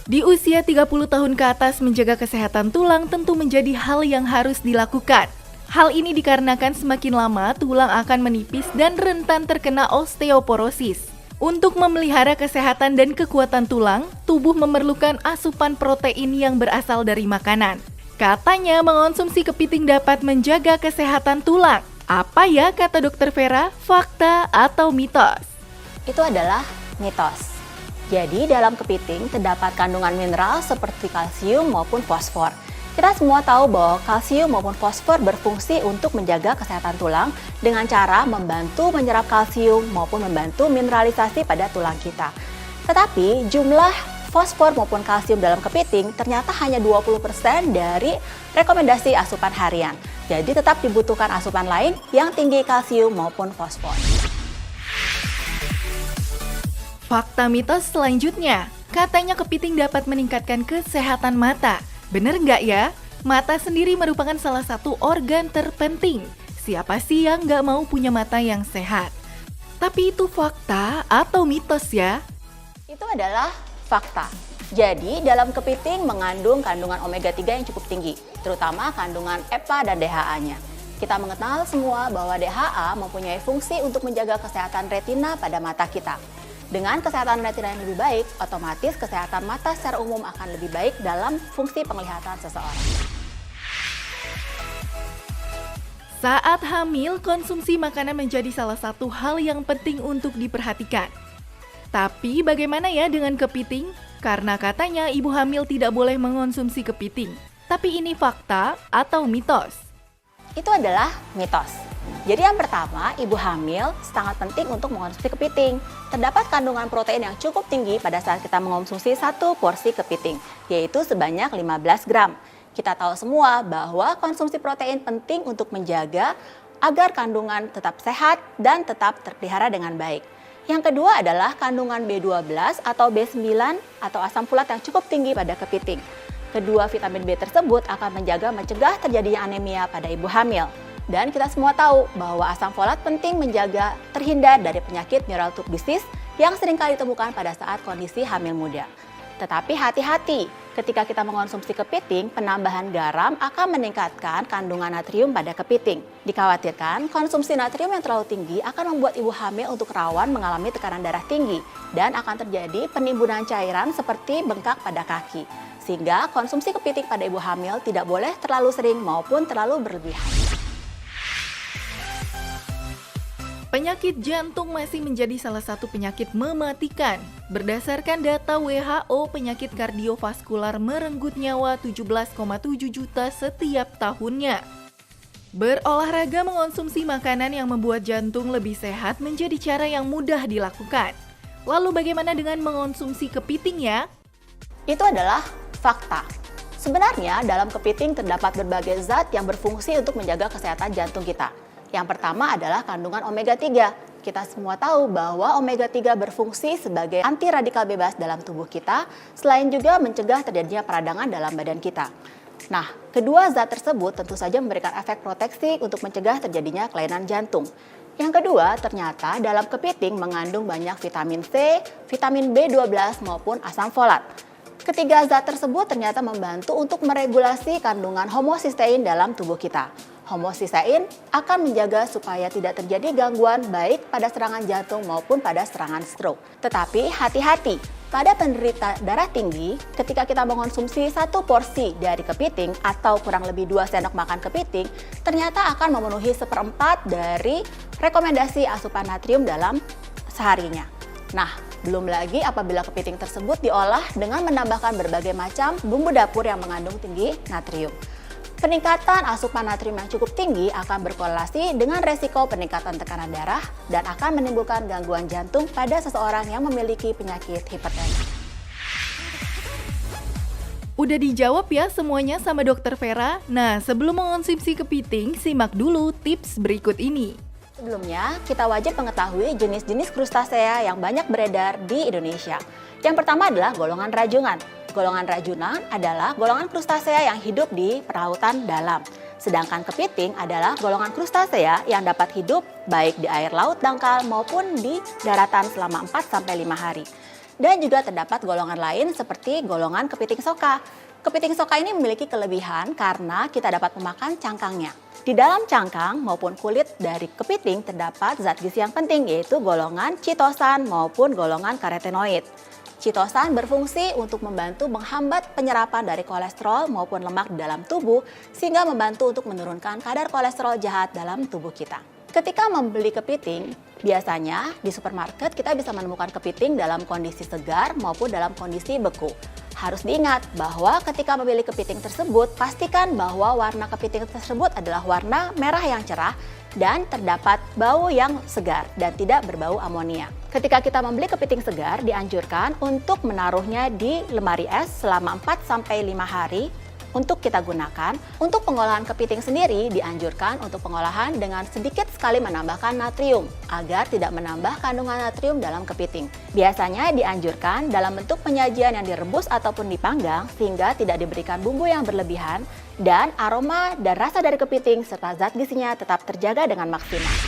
Di usia 30 tahun ke atas menjaga kesehatan tulang tentu menjadi hal yang harus dilakukan. Hal ini dikarenakan semakin lama tulang akan menipis dan rentan terkena osteoporosis. Untuk memelihara kesehatan dan kekuatan tulang, tubuh memerlukan asupan protein yang berasal dari makanan. Katanya mengonsumsi kepiting dapat menjaga kesehatan tulang. Apa ya kata Dokter Vera, fakta atau mitos? Itu adalah mitos. Jadi dalam kepiting terdapat kandungan mineral seperti kalsium maupun fosfor. Kita semua tahu bahwa kalsium maupun fosfor berfungsi untuk menjaga kesehatan tulang dengan cara membantu menyerap kalsium maupun membantu mineralisasi pada tulang kita. Tetapi jumlah fosfor maupun kalsium dalam kepiting ternyata hanya 20% dari rekomendasi asupan harian. Jadi tetap dibutuhkan asupan lain yang tinggi kalsium maupun fosfor. Fakta mitos selanjutnya, katanya kepiting dapat meningkatkan kesehatan mata. Bener nggak ya? Mata sendiri merupakan salah satu organ terpenting. Siapa sih yang nggak mau punya mata yang sehat? Tapi itu fakta atau mitos ya? Itu adalah fakta. Jadi dalam kepiting mengandung kandungan omega 3 yang cukup tinggi, terutama kandungan EPA dan DHA-nya. Kita mengenal semua bahwa DHA mempunyai fungsi untuk menjaga kesehatan retina pada mata kita. Dengan kesehatan retina yang lebih baik, otomatis kesehatan mata secara umum akan lebih baik dalam fungsi penglihatan seseorang. Saat hamil, konsumsi makanan menjadi salah satu hal yang penting untuk diperhatikan. Tapi bagaimana ya dengan kepiting? Karena katanya ibu hamil tidak boleh mengonsumsi kepiting. Tapi ini fakta atau mitos? Itu adalah mitos. Jadi yang pertama, ibu hamil sangat penting untuk mengonsumsi kepiting. Terdapat kandungan protein yang cukup tinggi pada saat kita mengonsumsi satu porsi kepiting, yaitu sebanyak 15 gram. Kita tahu semua bahwa konsumsi protein penting untuk menjaga agar kandungan tetap sehat dan tetap terpelihara dengan baik. Yang kedua adalah kandungan B12 atau B9 atau asam folat yang cukup tinggi pada kepiting. Kedua vitamin B tersebut akan mencegah terjadinya anemia pada ibu hamil. Dan kita semua tahu bahwa asam folat penting menjaga terhindar dari penyakit neural tube disease yang seringkali ditemukan pada saat kondisi hamil muda. Tetapi hati-hati, ketika kita mengonsumsi kepiting, penambahan garam akan meningkatkan kandungan natrium pada kepiting. Dikhawatirkan, konsumsi natrium yang terlalu tinggi akan membuat ibu hamil untuk rawan mengalami tekanan darah tinggi dan akan terjadi penimbunan cairan seperti bengkak pada kaki. Sehingga konsumsi kepiting pada ibu hamil tidak boleh terlalu sering maupun terlalu berlebihan. Penyakit jantung masih menjadi salah satu penyakit mematikan. Berdasarkan data WHO, penyakit kardiovaskular merenggut nyawa 17,7 juta setiap tahunnya. Berolahraga mengonsumsi makanan yang membuat jantung lebih sehat menjadi cara yang mudah dilakukan. Lalu bagaimana dengan mengonsumsi kepiting ya? Itu adalah fakta. Sebenarnya dalam kepiting terdapat berbagai zat yang berfungsi untuk menjaga kesehatan jantung kita. Yang pertama adalah kandungan omega 3. Kita semua tahu bahwa omega 3 berfungsi sebagai anti radikal bebas dalam tubuh kita, selain juga mencegah terjadinya peradangan dalam badan kita. Nah, kedua zat tersebut tentu saja memberikan efek proteksi untuk mencegah terjadinya kelainan jantung. Yang kedua, ternyata dalam kepiting mengandung banyak vitamin C, vitamin B12 maupun asam folat. Ketiga zat tersebut ternyata membantu untuk meregulasi kandungan homocysteine dalam tubuh kita. Homocysteine akan menjaga supaya tidak terjadi gangguan baik pada serangan jantung maupun pada serangan stroke. Tetapi hati-hati, pada penderita darah tinggi, ketika kita mengonsumsi satu porsi dari kepiting atau kurang lebih 2 sendok makan kepiting, ternyata akan memenuhi 1/4 dari rekomendasi asupan natrium dalam seharinya. Nah, belum lagi apabila kepiting tersebut diolah dengan menambahkan berbagai macam bumbu dapur yang mengandung tinggi natrium. Peningkatan asupan natrium yang cukup tinggi akan berkorelasi dengan resiko peningkatan tekanan darah dan akan menimbulkan gangguan jantung pada seseorang yang memiliki penyakit hipertensi. Udah dijawab ya semuanya sama Dokter Vera? Nah, sebelum mengonsumsi kepiting, simak dulu tips berikut ini. Sebelumnya, kita wajib mengetahui jenis-jenis krustasea yang banyak beredar di Indonesia. Yang pertama adalah golongan rajungan. Golongan rajunan adalah golongan krustasea yang hidup di perlautan dalam. Sedangkan kepiting adalah golongan krustasea yang dapat hidup baik di air laut dangkal maupun di daratan selama 4-5 hari. Dan juga terdapat golongan lain seperti golongan kepiting soka. Kepiting soka ini memiliki kelebihan karena kita dapat memakan cangkangnya. Di dalam cangkang maupun kulit dari kepiting terdapat zat gizi yang penting, yaitu golongan chitosan maupun golongan karotenoid. Chitosan berfungsi untuk membantu menghambat penyerapan dari kolesterol maupun lemak di dalam tubuh, sehingga membantu untuk menurunkan kadar kolesterol jahat dalam tubuh kita. Ketika membeli kepiting, biasanya di supermarket kita bisa menemukan kepiting dalam kondisi segar maupun dalam kondisi beku. Harus diingat bahwa ketika memilih kepiting tersebut, pastikan bahwa warna kepiting tersebut adalah warna merah yang cerah dan terdapat bau yang segar dan tidak berbau amonia. Ketika kita membeli kepiting segar, dianjurkan untuk menaruhnya di lemari es selama 4-5 hari untuk kita gunakan. Untuk pengolahan kepiting sendiri dianjurkan untuk pengolahan dengan sedikit sekali menambahkan natrium agar tidak menambah kandungan natrium dalam kepiting. Biasanya dianjurkan dalam bentuk penyajian yang direbus ataupun dipanggang sehingga tidak diberikan bumbu yang berlebihan dan aroma dan rasa dari kepiting serta zat gizinya tetap terjaga dengan maksimal.